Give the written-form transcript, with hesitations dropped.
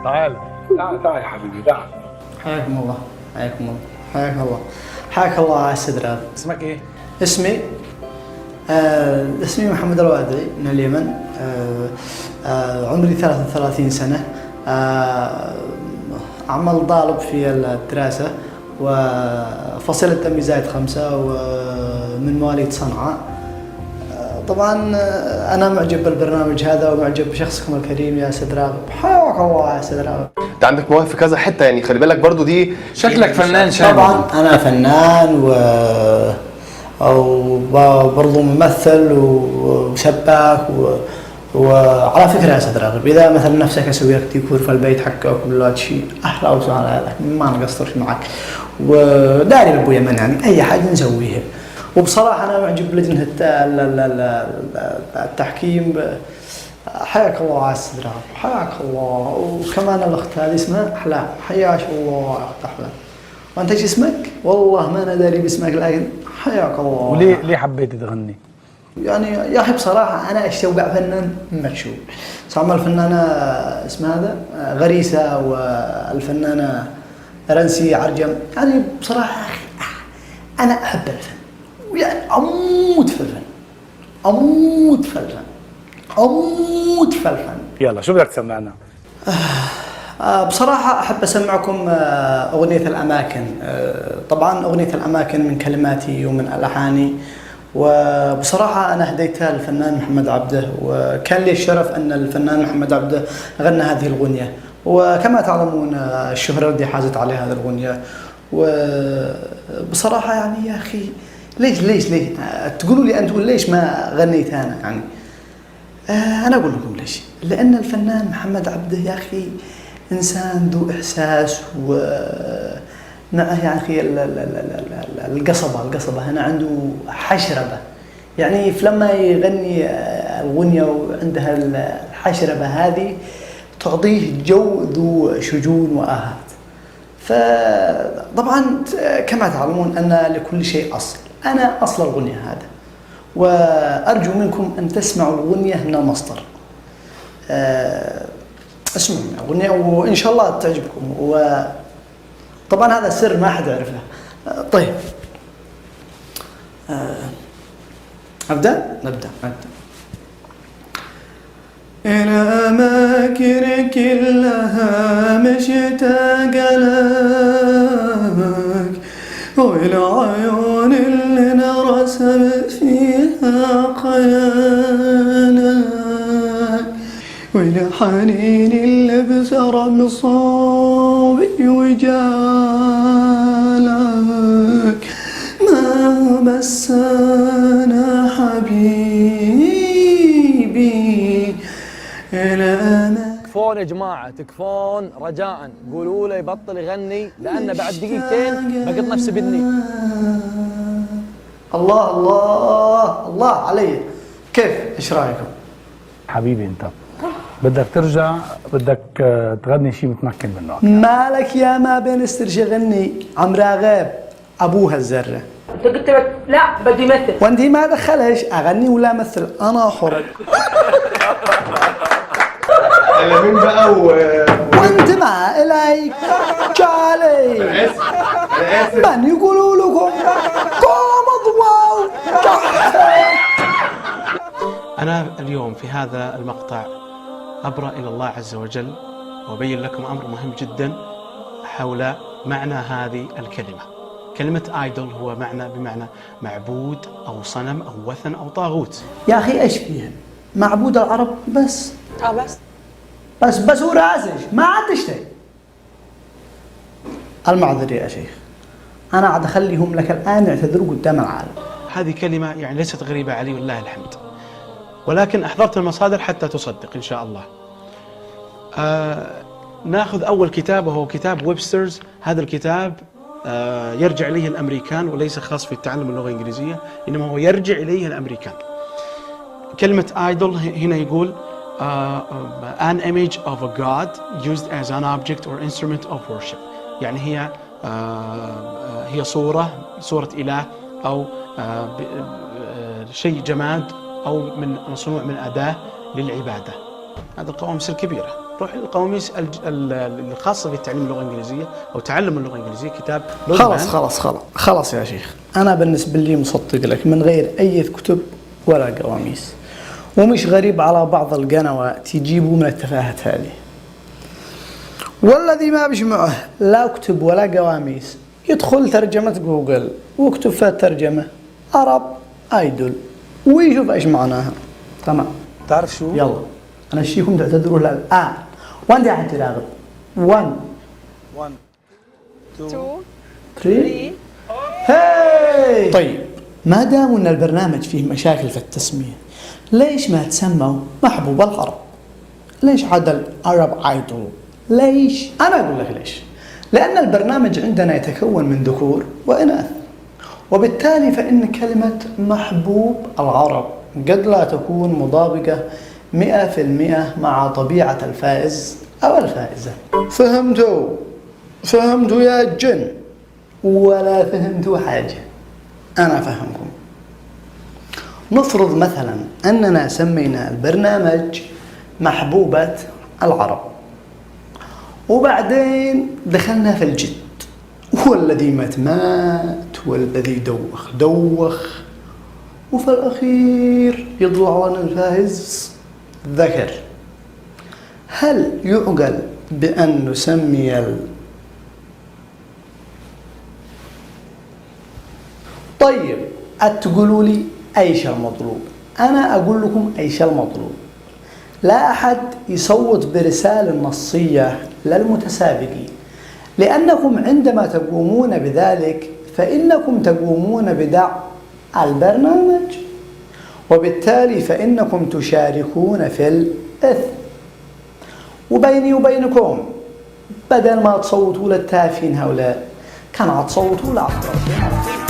تعال تعال تعال يا حبيبي تعال. حياكم الله. حياكم الله. حياك الله. حياك الله يا استاذ رياض. اسمك ايه؟ اسمي اسمي محمد الوادعي من اليمن. عمري 33 سنة. أعمل طالب في الدراسة وفصيلة تمي زايد 5 ومن مواليد صنعاء. طبعا أنا معجب بالبرنامج هذا ومعجب بشخصكم الكريم يا أستاذ راغب. حياك الله يا أستاذ راغب. انت عندك مواهب في كذا حته، يعني خلي بالك برضو دي شكلك فنان شامل. طبعا أنا فنان وبرضه ممثل وسباك وعلى فكرة يا أستاذ راغب، إذا مثلا نفسك أسوي لك ديكور في البيت حقك ولا شيء أهلا وسهلا، هذا ما نقصرش معك وداري أبو يمن، يعني أي حاجة نسويها. وبصراحة أنا معجب بلجنة التحكيم. حياك الله يا أستاذ راغب. حياك الله. وكمان الأخت هذه اسمها أحلام. حياك الله يا أخت أحلام. وأنت ايش اسمك؟ والله ما أنا داري باسمك لكن حياك الله. وليه حبيت تغني؟ يعني يا أخي بصراحة أنا أتوقع فنان مكشوف. سامع الفنانة اسمها هذا غريسة والفنانة رنسي عرجم، يعني بصراحة أخي أنا أحب الفن ويعني أموت في الفن. أموت في الفن. أموت في الفن. يلا شو بدك تسمعنا؟ بصراحة أحب أسمعكم أغنية الأماكن. طبعا أغنية الأماكن من كلماتي ومن ألحاني، وبصراحة أنا هديتها للفنان محمد عبده، وكان لي الشرف أن الفنان محمد عبده غنى هذه الأغنية. وكما تعلمون الشهرة التي حازت عليها هذه الأغنية. وبصراحة يعني يا أخي ليش تقولوا لي أنتم ليش ما غنيت أنا؟ يعني أنا أقول لكم ليش. لأن الفنان محمد عبده يا أخي إنسان ذو إحساس يا أخي القصبة هنا عنده حشربة، يعني فلما يغني الغنية وعندها الحشربة هذه تعطيه جو ذو شجون وآهات. فطبعا كما تعلمون أن لكل شيء أصل، أنا أصل الغنية هذا، وأرجو منكم أن تسمعوا الغنية من المصدر. اسمعوا الغنية وإن شاء الله تعجبكم. وطبعا هذا سر ما حد يعرفه. طيب نبدأ. إلى أماكن كلها مشتاق لك، وإلى عيون اللي نرسم فيها خيالك، وإلى حنين اللي بسرب صوبي وجالك، ما مسانا حبيبي إلى أنا. تكفون يا جماعة، تكفون رجاء، قولوا له يبطل يغني لأن بعد دقيقتين بقيت نفسي بني. الله الله الله علي. كيف؟ ايش رايكم؟ حبيبي انت بدك ترجع، بدك تغني شيء متمكن منه. مالك يا ما بين استرجع غني عم راغب ابوها الزره. انت قلت لك لا بدي مثل، وانت ما دخلش اغني ولا مثل، انا حر. مين بقى وانت ما اليك جالي. انا اسف من يقولوا لكم قوم ضواو. أنا اليوم في هذا المقطع أبرأ إلى الله عز وجل وأبين لكم أمر مهم جدا حول معنى هذه الكلمة. كلمة آيدول هو بمعنى معبود أو صنم أو وثن أو طاغوت. يا اخي ايش فيها؟ معبود العرب بس. بس هو راسش ما عاد شيء. المعذر يا شيخ، انا عاد اخليهم لك الان يعتذروا قدام العالم. هذه كلمة يعني ليست غريبة علي والله الحمد، ولكن أحضرت المصادر حتى تصدق إن شاء الله. ناخذ أول كتاب وهو كتاب ويبسترز. هذا الكتاب يرجع إليه الأمريكان وليس خاص في تعلم اللغة الإنجليزية، إنما هو يرجع إليه الأمريكان. كلمة idol هنا يقول an image of a god used as an object or instrument of worship، يعني هي صورة إله أو شيء جماد أو مصنوع من أداة للعبادة. هذه القواميس الكبيرة. روح للقواميس الخاصة بالتعليم اللغة الإنجليزية أو تعلم اللغة الإنجليزية، كتاب خلاص يا شيخ، أنا بالنسبة لي مصدق لك من غير أي كتب ولا قواميس. ومش غريب على بعض القنوات يجيبوا من التفاهات هذه. والذي ما بيجمعه لا كتب ولا قواميس يدخل ترجمة جوجل واكتب فيها الترجمة عرب ايدول ويشوف ايش معناها. تمام. تعرف شو؟ يلا انا اشيكم تعتذروا الان. وين دي حد راغب؟ 1 2 3 هاي. طيب ما دام ان البرنامج فيه مشاكل في التسمية، ليش ما تسموا محبوب العرب؟ ليش عدل عرب ايدول؟ ليش؟ انا اقول لك ليش. لان البرنامج عندنا يتكون من ذكور واناث، وبالتالي فان كلمة محبوب العرب قد لا تكون مطابقة 100% مع طبيعة الفائز او الفائزة. فهمتوا يا جن ولا فهمتوا حاجة؟ أنا فهمكم. نفرض مثلا أننا سمينا البرنامج محبوبة العرب، وبعدين دخلنا في الجد، والذي مات والذي دوخ، وفي الأخير يطلع لنا الفائز ذكر. هل يعقل بأن نسمي طيب تقولوا لي ايش المطلوب؟ انا اقول لكم ايش المطلوب. لا احد يصوت برسالة نصية للمتسابقين، لانكم عندما تقومون بذلك فانكم تقومون بدعم البرنامج، وبالتالي فانكم تشاركون في الاثم. وبيني وبينكم بدل ما تصوتوا للتافهين هؤلاء كان تصوتوا لأفضل.